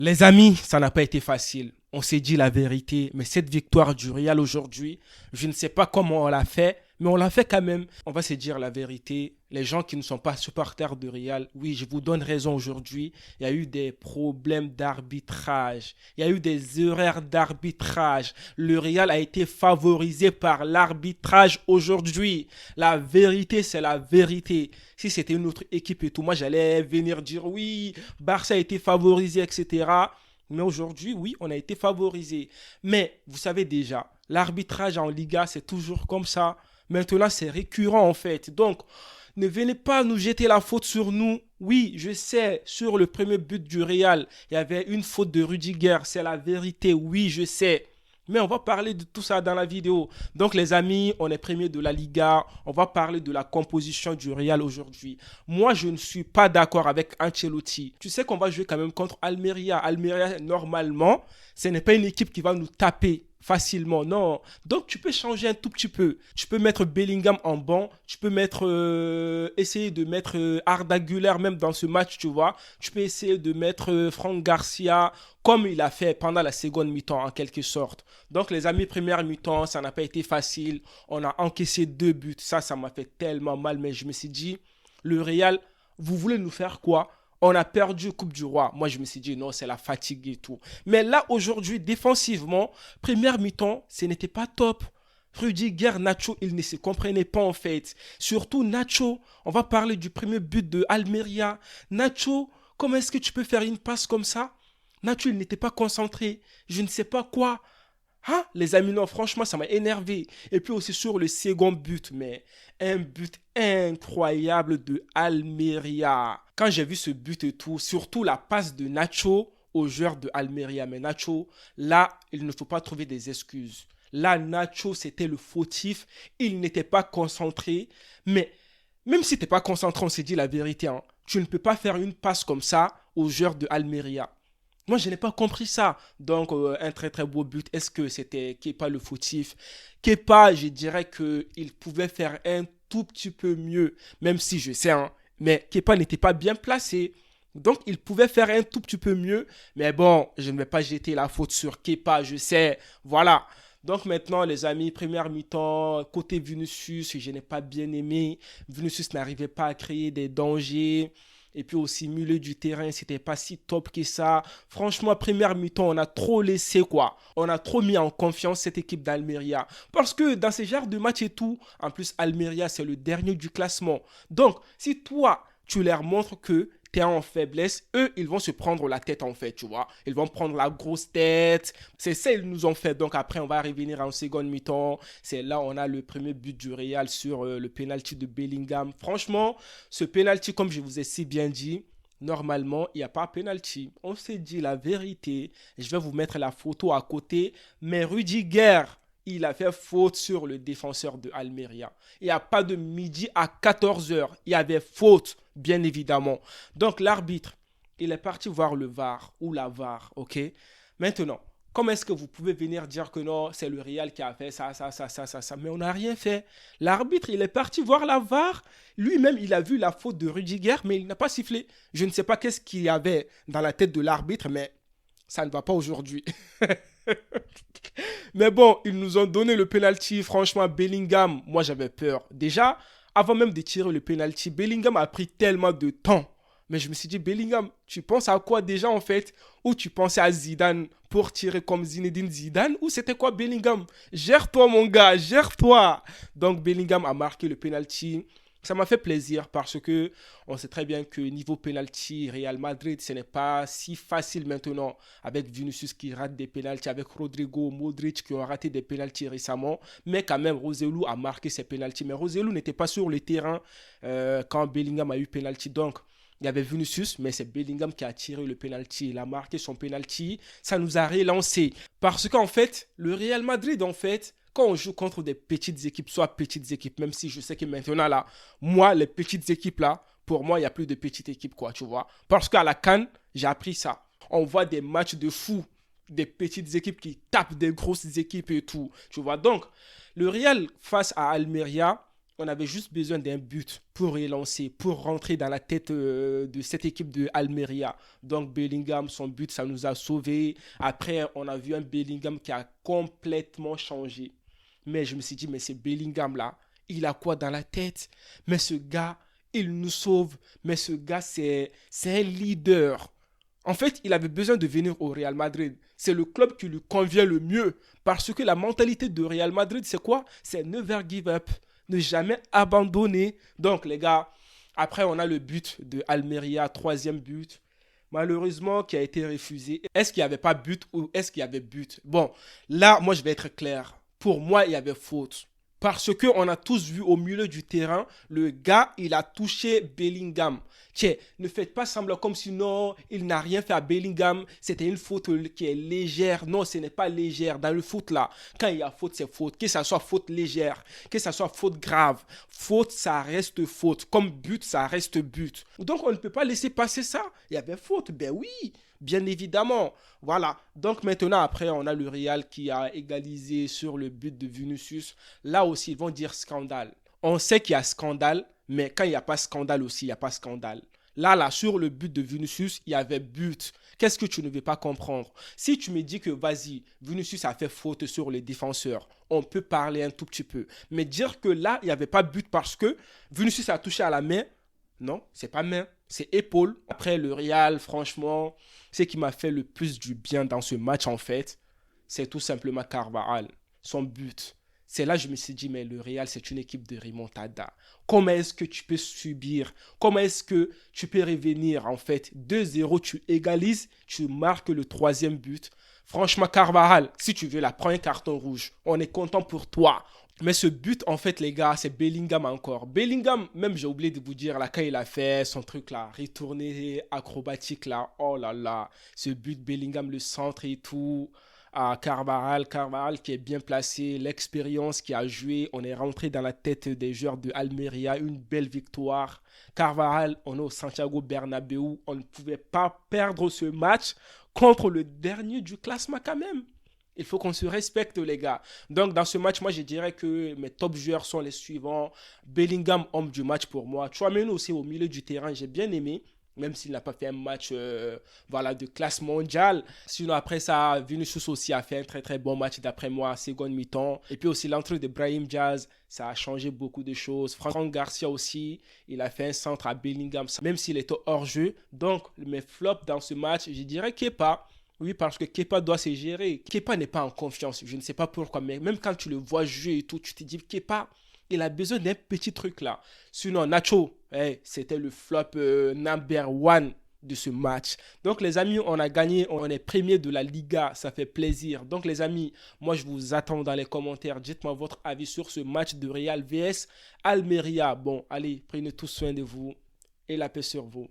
Les amis, ça n'a pas été facile. On s'est dit la vérité, mais cette victoire du Real aujourd'hui, je ne sais pas comment on l'a fait, mais on l'a fait quand même. On va se dire la vérité. Les gens qui ne sont pas supporters de Real, oui, je vous donne raison aujourd'hui. Il y a eu des problèmes d'arbitrage. Il y a eu des erreurs d'arbitrage. Le Real a été favorisé par l'arbitrage aujourd'hui. La vérité, c'est la vérité. Si c'était une autre équipe et tout, moi j'allais venir dire oui, Barça a été favorisé, etc. Mais aujourd'hui, oui, on a été favorisé. Mais vous savez déjà, l'arbitrage en Liga, c'est toujours comme ça. Maintenant, c'est récurrent en fait. Donc, ne venez pas nous jeter la faute sur nous. Oui, je sais, sur le premier but du Real, il y avait une faute de Rudiger. C'est la vérité, oui, je sais. Mais on va parler de tout ça dans la vidéo. Donc les amis, on est premier de la Liga. On va parler de la composition du Real aujourd'hui. Moi, je ne suis pas d'accord avec Ancelotti. Tu sais qu'on va jouer quand même contre Almeria. Almeria, normalement, ce n'est pas une équipe qui va nous taper facilement, non. Donc tu peux changer un tout petit peu. Tu peux mettre Bellingham en banc, tu peux essayer de mettre Arda Güler même dans ce match, tu vois. Tu peux essayer de mettre Franck Garcia comme il a fait pendant la seconde mi-temps en quelque sorte. Donc les amis, première mi-temps, ça n'a pas été facile. On a encaissé 2 buts. Ça m'a fait tellement mal, mais je me suis dit, le Real, vous voulez nous faire quoi? On a perdu Coupe du Roi. Moi, je me suis dit, non, c'est la fatigue et tout. Mais là, aujourd'hui, défensivement, première mi-temps, ce n'était pas top. Rudiger, Nacho, ils ne se comprenaient pas en fait. Surtout Nacho, on va parler du premier but de Almeria. Nacho, comment est-ce que tu peux faire une passe comme ça? Nacho, il n'était pas concentré. Je ne sais pas quoi. Ah, les amis, non, franchement, ça m'a énervé. Et puis aussi sur le second but, mais un but incroyable de Almeria. Quand j'ai vu ce but et tout, surtout la passe de Nacho au joueur de Almeria. Mais Nacho, là, il ne faut pas trouver des excuses. Là, Nacho, c'était le fautif. Il n'était pas concentré. Mais même si tu n'es pas concentré, on s'est dit la vérité. Hein, tu ne peux pas faire une passe comme ça au joueur de Almeria. Moi, je n'ai pas compris ça. Donc, un très très beau but. Est-ce que c'était Kepa le fautif? Kepa, je dirais qu'il pouvait faire un tout petit peu mieux, même si je sais, hein, mais Kepa n'était pas bien placé. Donc, il pouvait faire un tout petit peu mieux. Mais bon, je ne vais pas jeter la faute sur Kepa, je sais. Voilà. Donc maintenant, les amis, première mi-temps, côté Vinicius, je n'ai pas bien aimé. Vinicius n'arrivait pas à créer des dangers. Et puis aussi, milieu du terrain, c'était pas si top que ça. Franchement, première mi-temps, on a trop laissé quoi. On a trop mis en confiance cette équipe d'Almeria. Parce que dans ces genres de matchs et tout, en plus, Almeria, c'est le dernier du classement. Donc, si toi, tu leur montres que tu es en faiblesse, eux, ils vont se prendre la tête en fait, tu vois. Ils vont prendre la grosse tête. C'est ça qu'ils nous ont fait. Donc après, on va revenir en seconde mi-temps. C'est là on a le premier but du Real sur le penalty de Bellingham. Franchement, ce penalty, comme je vous ai si bien dit, normalement, il n'y a pas penalty. On s'est dit la vérité. Je vais vous mettre la photo à côté. Mais Rudiger, il a fait faute sur le défenseur de Almeria. Il n'y a pas de midi à 14 heures. Il y avait faute, bien évidemment. Donc l'arbitre, il est parti voir le VAR ou la VAR, ok? Maintenant, comment est-ce que vous pouvez venir dire que non, c'est le Real qui a fait ça, mais on n'a rien fait. L'arbitre, il est parti voir la VAR. Lui-même, il a vu la faute de Rudiger, mais il n'a pas sifflé. Je ne sais pas qu'est-ce qu'il y avait dans la tête de l'arbitre, mais ça ne va pas aujourd'hui. Mais bon, ils nous ont donné le penalty. Franchement, Bellingham, moi j'avais peur. Déjà, avant même de tirer le penalty, Bellingham a pris tellement de temps. Mais je me suis dit, Bellingham, tu penses à quoi déjà en fait? Ou tu pensais à Zidane pour tirer comme Zinedine Zidane? Ou c'était quoi Bellingham? Gère-toi mon gars, gère-toi. Donc Bellingham a marqué le penalty. Ça m'a fait plaisir parce que on sait très bien que niveau penalty, Real Madrid, ce n'est pas si facile maintenant avec Vinicius qui rate des penalties, avec Rodrigo, Modric qui ont raté des penalties récemment. Mais quand même, Roselu a marqué ses penalties. Mais Roselu n'était pas sur le terrain quand Bellingham a eu penalty. Donc, il y avait Vinicius, mais c'est Bellingham qui a tiré le penalty. Il a marqué son penalty. Ça nous a relancé. Parce qu'en fait, le Real Madrid, en fait, quand on joue contre des petites équipes, soit petites équipes, même si je sais que maintenant là, moi, les petites équipes là, pour moi, il n'y a plus de petites équipes, quoi, tu vois. Parce qu'à la CAN, j'ai appris ça. On voit des matchs de fou, des petites équipes qui tapent des grosses équipes et tout, tu vois. Donc, le Real face à Almeria, On avait juste besoin d'un but pour relancer, pour rentrer dans la tête de cette équipe de Almeria. Donc Bellingham, son but, ça nous a sauvés. Après, on a vu un Bellingham qui a complètement changé. Mais je me suis dit, mais c'est Bellingham là, il a quoi dans la tête? Mais ce gars, il nous sauve. Mais ce gars, c'est un leader. En fait, il avait besoin de venir au Real Madrid. C'est le club qui lui convient le mieux. Parce que la mentalité de Real Madrid, c'est quoi? C'est never give up. Ne jamais abandonner. Donc, les gars, après, on a le but de Almeria, troisième but. Malheureusement, qui a été refusé. Est-ce qu'il n'y avait pas but ou est-ce qu'il y avait but? Bon, là, moi, je vais être clair. Pour moi, il y avait faute. Parce qu'on a tous vu au milieu du terrain, le gars, il a touché Bellingham. Tiens, ne faites pas semblant comme si non, il n'a rien fait à Bellingham. C'était une faute qui est légère. Non, ce n'est pas légère. Dans le foot, là, quand il y a faute, c'est faute. Que ça soit faute légère, que ça soit faute grave. Faute, ça reste faute. Comme but, ça reste but. Donc, on ne peut pas laisser passer ça. Il y avait faute. Ben oui, bien évidemment. Voilà. Donc maintenant, après, on a le Real qui a égalisé sur le but de Vinicius. Là aussi, ils vont dire scandale. On sait qu'il y a scandale, mais quand il n'y a pas scandale aussi, il n'y a pas scandale. Là, sur le but de Vinicius, il y avait but. Qu'est-ce que tu ne veux pas comprendre? Si tu me dis que, vas-y, Vinicius a fait faute sur les défenseurs, on peut parler un tout petit peu. Mais dire que là, il n'y avait pas but parce que Vinicius a touché à la main, non, c'est pas main, c'est épaule. Après, le Real, franchement, ce qui m'a fait le plus du bien dans ce match, en fait, c'est tout simplement Carvajal, son but. C'est là que je me suis dit, mais le Real, c'est une équipe de remontada. Comment est-ce que tu peux subir? Comment est-ce que tu peux revenir, en fait? 2-0, tu égalises, tu marques le troisième but. Franchement, Carvajal, si tu veux la prends un carton rouge. On est content pour toi. Mais ce but, en fait, les gars, c'est Bellingham encore. Bellingham, même j'ai oublié de vous dire, là, quand il a fait son truc là, retourné acrobatique là, oh là là, ce but Bellingham, le centre et tout, à Carvajal qui est bien placé, l'expérience qui a joué, on est rentré dans la tête des joueurs de Almeria, une belle victoire. Carvajal, on est au Santiago Bernabéu, on ne pouvait pas perdre ce match contre le dernier du classement quand même. Il faut qu'on se respecte, les gars. Donc, dans ce match, moi, je dirais que mes top joueurs sont les suivants. Bellingham, homme du match pour moi. Tchouaméni aussi au milieu du terrain, j'ai bien aimé. Même s'il n'a pas fait un match voilà, de classe mondiale. Sinon, après ça, Vinicius aussi a fait un très très bon match d'après moi, seconde mi-temps. Et puis aussi l'entrée de Brahim Diaz, ça a changé beaucoup de choses. Franck Garcia aussi, il a fait un centre à Bellingham, même s'il était hors jeu. Donc, mes flops dans ce match, je dirais Kepa. Oui, parce que Kepa doit se gérer. Kepa n'est pas en confiance. Je ne sais pas pourquoi, mais même quand tu le vois jouer et tout, tu te dis Kepa, il a besoin d'un petit truc là. Sinon, Nacho, c'était le flop number one de ce match. Donc, les amis, on a gagné. On est premier de la Liga. Ça fait plaisir. Donc, les amis, moi, je vous attends dans les commentaires. Dites-moi votre avis sur ce match de Real vs Almeria. Bon, allez, prenez tous soin de vous et la paix sur vous.